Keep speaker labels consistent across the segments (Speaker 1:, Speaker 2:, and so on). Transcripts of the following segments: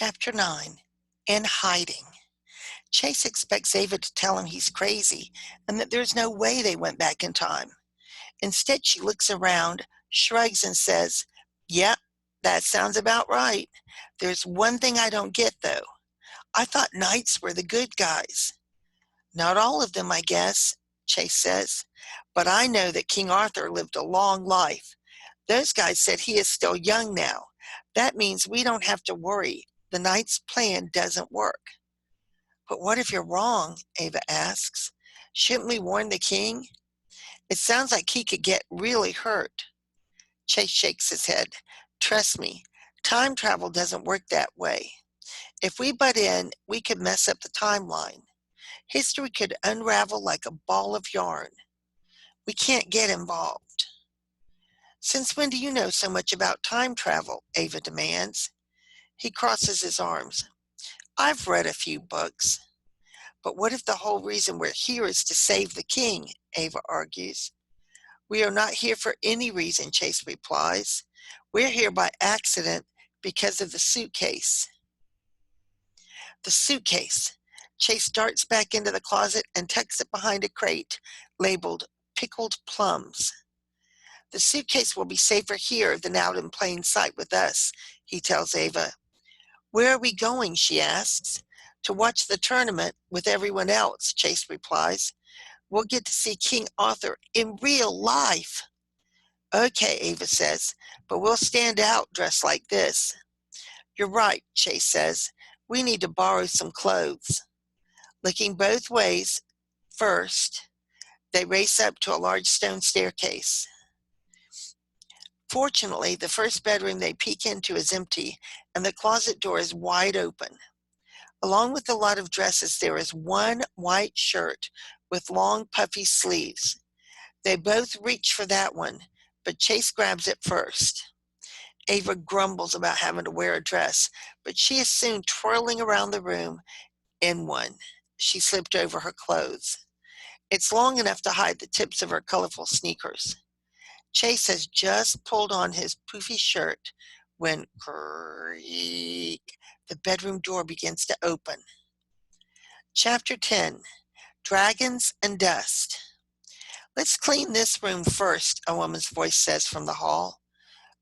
Speaker 1: Chapter 9. In Hiding. Chase expects Ava to tell him he's crazy and that there's no way they went back in time. Instead, she looks around, shrugs, and says, "Yep, that sounds about right. There's one thing I don't get, though. I thought knights were the good guys." "Not all of them, I guess," Chase says. "But I know that King Arthur lived a long life. Those guys said he is still young now. That means we don't have to worry. The knight's plan doesn't work." "But what if you're wrong?" Ava asks. "Shouldn't we warn the king? It sounds like he could get really hurt." Chase shakes his head. "Trust me, time travel doesn't work that way. If we butt in, we could mess up the timeline. History could unravel like a ball of yarn. We can't get involved." "Since when do you know so much about time travel?" Ava demands. He crosses his arms. "I've read a few books." "But what if the whole reason we're here is to save the king?" Ava argues. "We are not here for any reason," Chase replies. "We're here by accident because of the suitcase." The suitcase. Chase darts back into the closet and tucks it behind a crate labeled "Pickled Plums." "The suitcase will be safer here than out in plain sight with us," he tells Ava. "Where are we going?" she asks. "To watch the tournament with everyone else," Chase replies. "We'll get to see King Arthur in real life." "Okay," Ava says, "but we'll stand out dressed like this." "You're right," Chase says. "We need to borrow some clothes." Looking both ways, first, they race up to a large stone staircase. Fortunately, the first bedroom they peek into is empty, and the closet door is wide open. Along with a lot of dresses, there is one white shirt with long, puffy sleeves. They both reach for that one, but Chase grabs it first. Ava grumbles about having to wear a dress, but she is soon twirling around the room in one she slipped over her clothes. It's long enough to hide the tips of her colorful sneakers. Chase has just pulled on his poofy shirt when, creak, the bedroom door begins to open. Chapter 10. Dragons and Dust. "Let's clean this room first," a woman's voice says from the hall.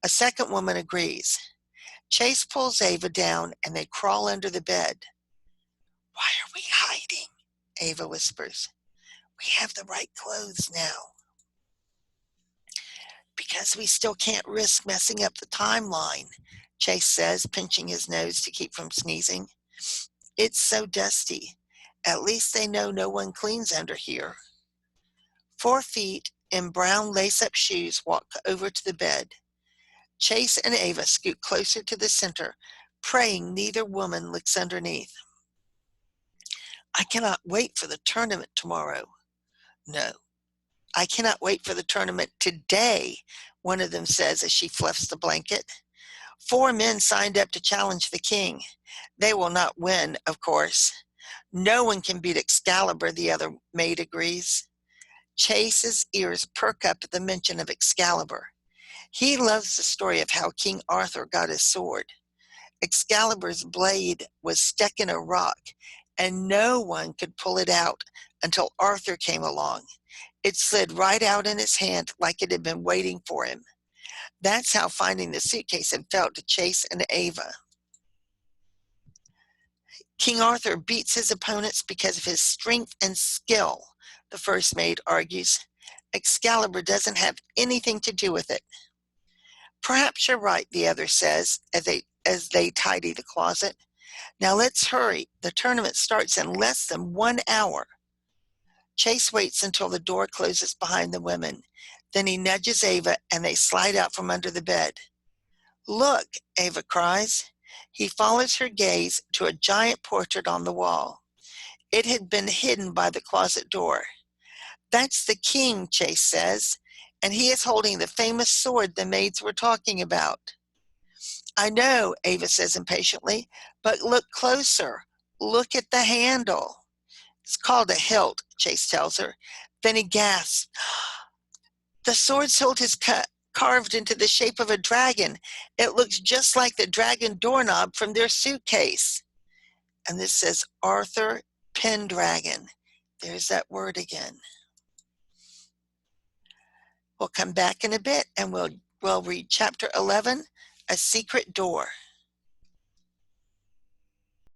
Speaker 1: A second woman agrees. Chase pulls Ava down and they crawl under the bed. "Why are we hiding?" Ava whispers. "We have the right clothes now." "Because we still can't risk messing up the timeline," Chase says, pinching his nose to keep from sneezing. "It's so dusty. At least they know no one cleans under here." 4 feet in brown lace-up shoes walk over to the bed. Chase and Ava scoot closer to the center, praying neither woman looks underneath. "I cannot wait for the tournament tomorrow." "No, I cannot wait for the tournament today," one of them says as she fluffs the blanket. "4 men signed up to challenge the king. They will not win, of course. No one can beat Excalibur," the other maid agrees. Chase's ears perk up at the mention of Excalibur. He loves the story of how King Arthur got his sword. Excalibur's blade was stuck in a rock, and no one could pull it out until Arthur came along. It slid right out in his hand like it had been waiting for him. That's how finding the suitcase had felt to Chase and Ava. "King Arthur beats his opponents because of his strength and skill," the first maid argues. "Excalibur doesn't have anything to do with it." "Perhaps you're right," the other says as they tidy the closet. "Now let's hurry. The tournament starts in less than 1 hour." Chase waits until the door closes behind the women. Then he nudges Ava and they slide out from under the bed. "Look," Ava cries. He follows her gaze to a giant portrait on the wall. It had been hidden by the closet door. "That's the king," Chase says, "and he is holding the famous sword the maids were talking about." "I know," Ava says impatiently, "but look closer. Look at the handle." "It's called a hilt," Chase tells her. Then he gasps. The sword's hilt is cut carved into the shape of a dragon. It looks just like the dragon doorknob from their suitcase. And this says Arthur Pendragon. There's that word again. We'll come back in a bit and we'll read chapter 11, A Secret Door.